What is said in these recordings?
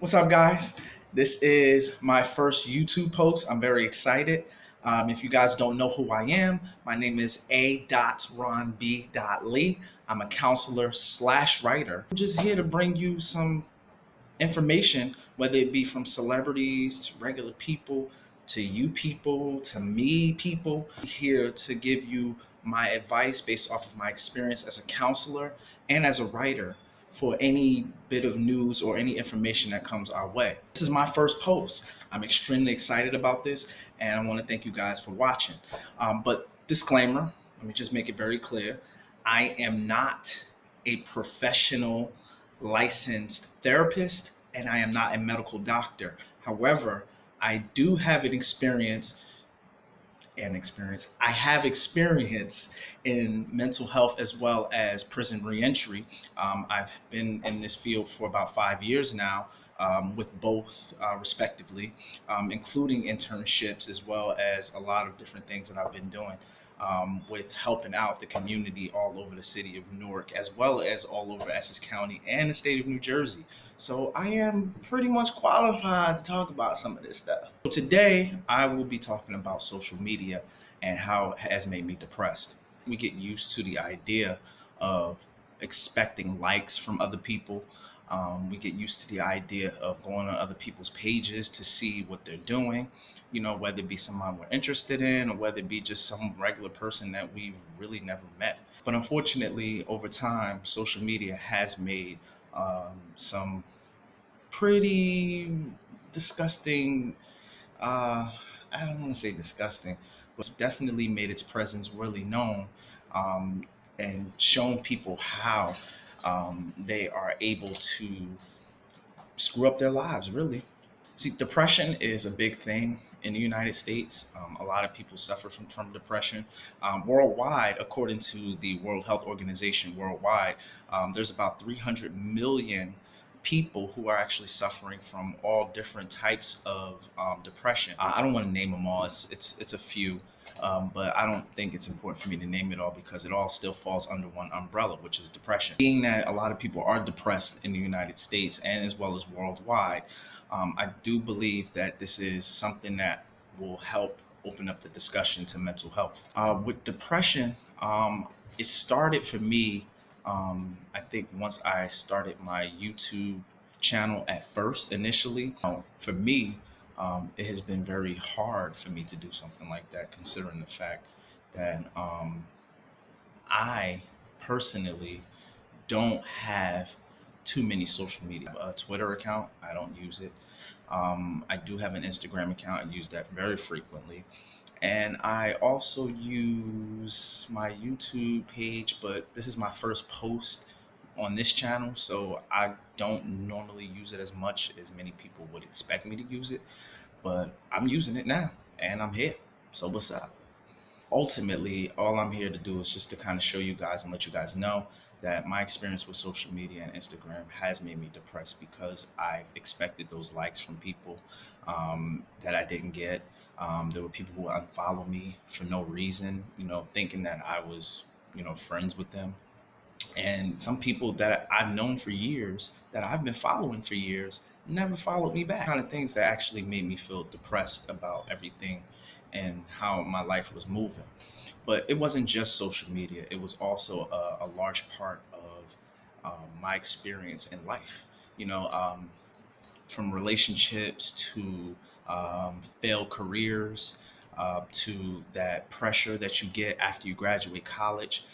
What's up, guys? This is my first YouTube post. I'm very excited. If you guys don't know who I am, my name is A.Ron.B.Lee. I'm a counselor slash writer. I'm just here to bring you some information, whether it be from celebrities to regular people to you people to me people. Here to give you my advice based off of my experience as a counselor and as a writer for any bit of news or any information that comes our way. This is my first post. I'm extremely excited about this, and I want to thank you guys for watching. But disclaimer, let me just make it very clear. I am not a professional licensed therapist, and I am not a medical doctor. However, I do have an experience. I have experience in mental health as well as prison reentry. I've been in this field for about 5 years now, with both respectively, including internships as well as a lot of different things that I've been doing. With helping out the community all over the city of Newark, as well as all over Essex County and the state of New Jersey. So I am pretty much qualified to talk about some of this stuff. So today, I will be talking about social media and how it has made me depressed. We get used to the idea of expecting likes from other people. We get used to the idea of going on other people's pages to see what they're doing, whether it be someone we're interested in or whether it be just some regular person that we've really never met. But unfortunately, over time, social media has made some pretty disgusting, uh, I don't want to say disgusting, but it's definitely made its presence really known, um, and shown people how they are able to screw up their lives, really. See, depression is a big thing in the United States. A lot of people suffer from depression. Worldwide, according to the World Health Organization, worldwide, there's about 300 million people who are actually suffering from all different types of depression. I don't want to name them all. It's a few. But I don't think it's important for me to name it all because it all still falls under one umbrella, which is depression. Being that a lot of people are depressed in the United States and as well as worldwide, I do believe that this is something that will help open up the discussion to mental health. With depression, it started for me, I think, once I started my YouTube channel at first initially. For me, it has been very hard for me to do something like that, considering the fact that I personally don't have too many social media. A Twitter account, I don't use it. I do have an Instagram account. I use that very frequently. And I also use my YouTube page, but this is my first post on this channel, so I don't normally use it as much as many people would expect me to use it. But I'm using it now, and I'm here. So what's up? Ultimately, all I'm here to do is just to kind of show you guys and let you guys know that my experience with social media and Instagram has made me depressed because I expected those likes from people that I didn't get. There were people who unfollow me for no reason, thinking that I was, friends with them. And some people that I've known for years, that I've been following for years, never followed me back. Kind of things that actually made me feel depressed about everything and how my life was moving. But it wasn't just social media, it was also a large part of my experience in life. You know, from relationships to failed careers, to that pressure that you get after you graduate college.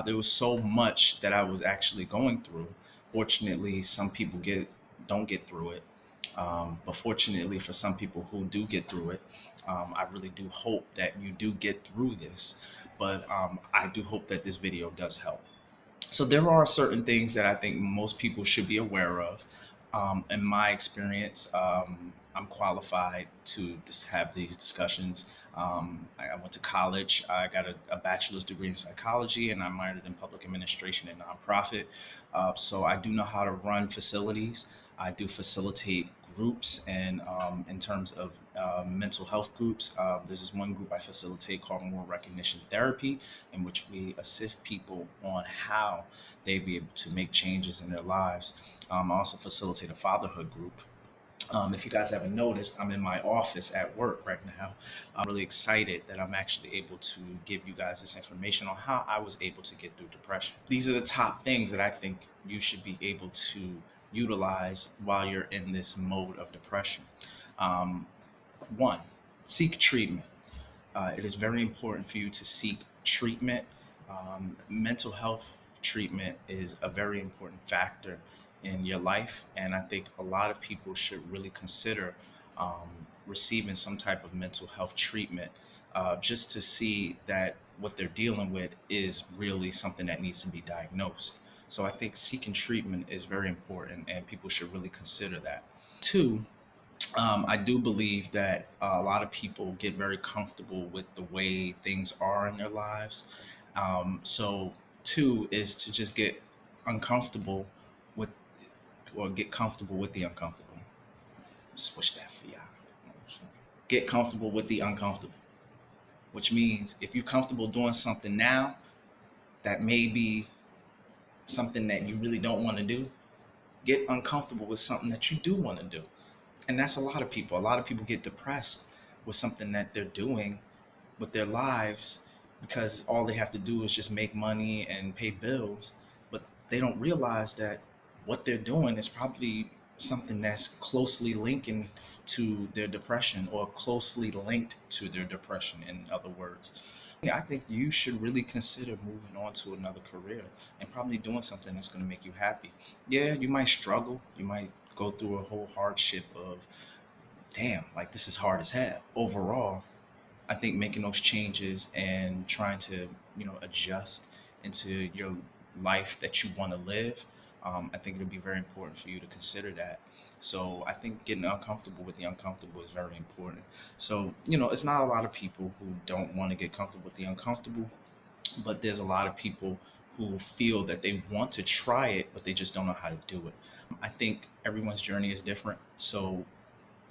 There was so much that I was actually going through. Fortunately, some people don't get through it. But fortunately, for some people who do get through it, I really do hope that you do get through this. But I do hope that this video does help. So there are certain things that I think most people should be aware of. In my experience, I'm qualified to just have these discussions. I went to college. I got a bachelor's degree in psychology, and I minored in public administration and nonprofit. So I do know how to run facilities. I do facilitate groups, and in terms of mental health groups, there's this one group I facilitate called Moral Recognition Therapy, in which we assist people on how they be able to make changes in their lives. I also facilitate a fatherhood group. If you guys haven't noticed, I'm in my office at work right now. I'm really excited that I'm actually able to give you guys this information on how I was able to get through depression. These are the top things that I think you should be able to utilize while you're in this mode of depression. Um, One, seek treatment. It is very important for you to seek treatment. Mental health treatment is a very important factor in your life, and I think a lot of people should really consider receiving some type of mental health treatment just to see that what they're dealing with is really something that needs to be diagnosed. So I think seeking treatment is very important, and people should really consider that. Two, I do believe that a lot of people get very comfortable with the way things are in their lives. So, two is to just get uncomfortable with, or get comfortable with the uncomfortable. Switch that for y'all. Get comfortable with the uncomfortable, which means if you're comfortable doing something now that may be something that you really don't want to do, get uncomfortable with something that you do want to do. And that's a lot of people. A lot of people get depressed with something that they're doing with their lives because all they have to do is just make money and pay bills. But they don't realize that what they're doing is probably something that's closely linking to their depression, or closely linked to their depression, in other words. Yeah, I think you should really consider moving on to another career and probably doing something that's going to make you happy. Yeah, you might struggle. You might go through a whole hardship of, damn, like this is hard as hell. Overall, I think making those changes and trying to, adjust into your life that you want to live, I think it'll be very important for you to consider that. So I think getting uncomfortable with the uncomfortable is very important. So, it's not a lot of people who don't want to get comfortable with the uncomfortable, but there's a lot of people who feel that they want to try it, but they just don't know how to do it. I think everyone's journey is different. So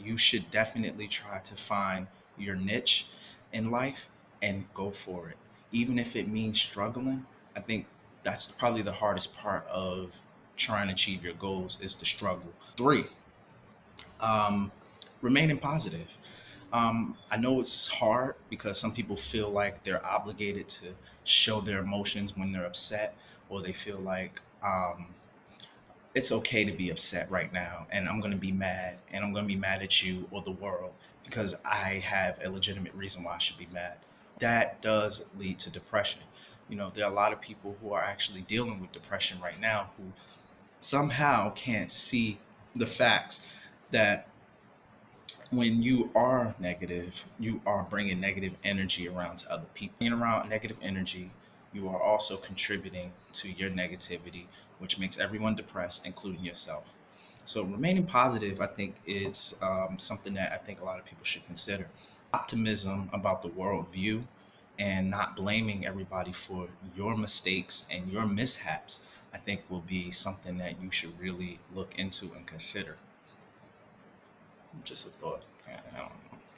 you should definitely try to find your niche in life and go for it. Even if it means struggling, I think that's probably the hardest part of trying to achieve your goals, is the struggle. Three, um, remaining positive. I know it's hard because some people feel like they're obligated to show their emotions when they're upset, or they feel like it's okay to be upset right now, and I'm going to be mad, and I'm going to be mad at you or the world because I have a legitimate reason why I should be mad. That does lead to depression. There are a lot of people who are actually dealing with depression right now who somehow can't see the facts that when you are negative, you are bringing negative energy around to other people. Bringing around negative energy, you are also contributing to your negativity, which makes everyone depressed, including yourself. So, remaining positive, I think, is something that I think a lot of people should consider. Optimism about the world view, and not blaming everybody for your mistakes and your mishaps, I think will be something that you should really look into and consider. Just a thought.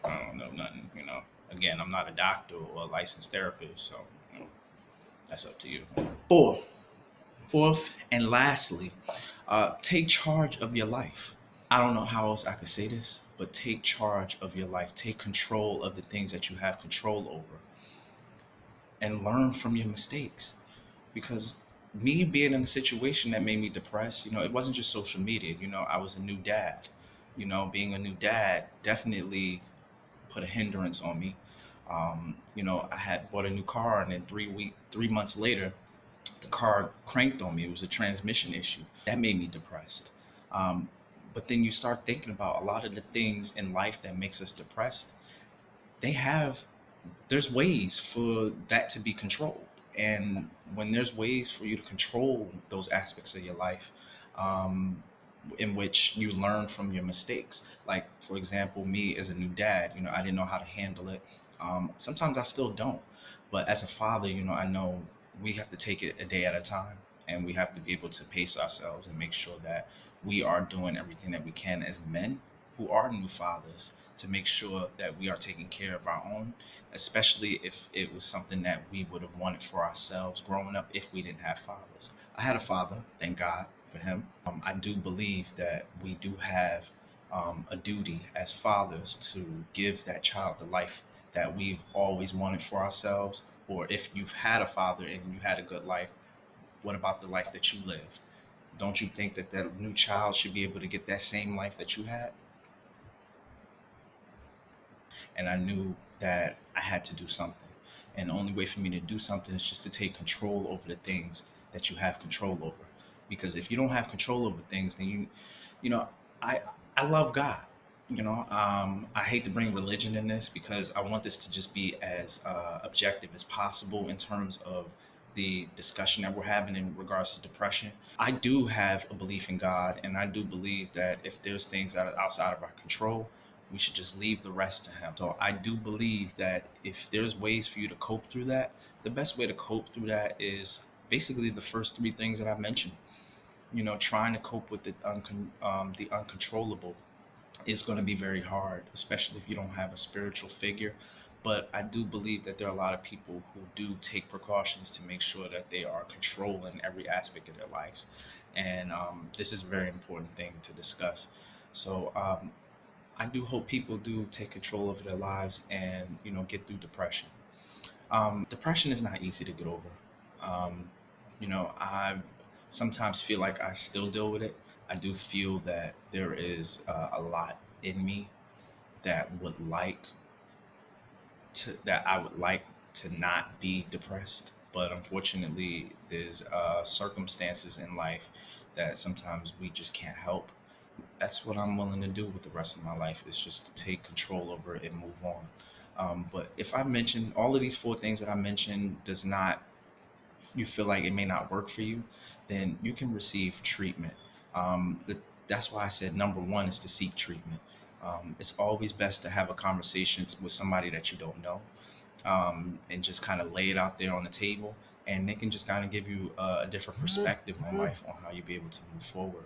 I don't know nothing. Again, I'm not a doctor or a licensed therapist, so that's up to you. Fourth, and lastly, take charge of your life. I don't know how else I could say this, but take charge of your life. Take control of the things that you have control over, and learn from your mistakes. Because me being in a situation that made me depressed, it wasn't just social media. I was a new dad. Being a new dad definitely put a hindrance on me. I had bought a new car, and then 3 months later, the car cranked on me. It was a transmission issue. That made me depressed. Um, but then you start thinking about a lot of the things in life that makes us depressed. They have There's ways for that to be controlled. And when there's ways for you to control those aspects of your life, um, in which you learn from your mistakes, like for example, me as a new dad, I didn't know how to handle it. Sometimes I still don't, but as a father, I know we have to take it a day at a time, and we have to be able to pace ourselves and make sure that we are doing everything that we can as men who are new fathers, to make sure that we are taking care of our own, especially if it was something that we would have wanted for ourselves growing up if we didn't have fathers. I had a father, thank God for him. I do believe that we do have a duty as fathers to give that child the life that we've always wanted for ourselves. Or if you've had a father and you had a good life, what about the life that you lived? Don't you think that that new child should be able to get that same life that you had? And I knew that I had to do something. And the only way for me to do something is just to take control over the things that you have control over. Because if you don't have control over things, then you know, I I love God. I hate to bring religion in this because I want this to just be as objective as possible in terms of the discussion that we're having in regards to depression. I do have a belief in God, and I do believe that if there's things that are outside of our control, we should just leave the rest to Him. So I do believe that if there's ways for you to cope through that, the best way to cope through that is basically the first three things that I mentioned. Trying to cope with the uncontrollable is going to be very hard, especially if you don't have a spiritual figure. But I do believe that there are a lot of people who do take precautions to make sure that they are controlling every aspect of their lives. And this is a very important thing to discuss. So I do hope people do take control over their lives and, get through depression. Depression is not easy to get over. I sometimes feel like I still deal with it. I do feel that there is a lot in me that I would like to not be depressed, but unfortunately, there's circumstances in life that sometimes we just can't help. That's what I'm willing to do with the rest of my life, is just to take control over it and move on. But if I mention all of these four things that I mentioned, does not you feel like it may not work for you, then you can receive treatment. That's why I said number one is to seek treatment. It's always best to have a conversation with somebody that you don't know, and just kind of lay it out there on the table, and they can just kind of give you a different perspective on life, on how you'll be able to move forward.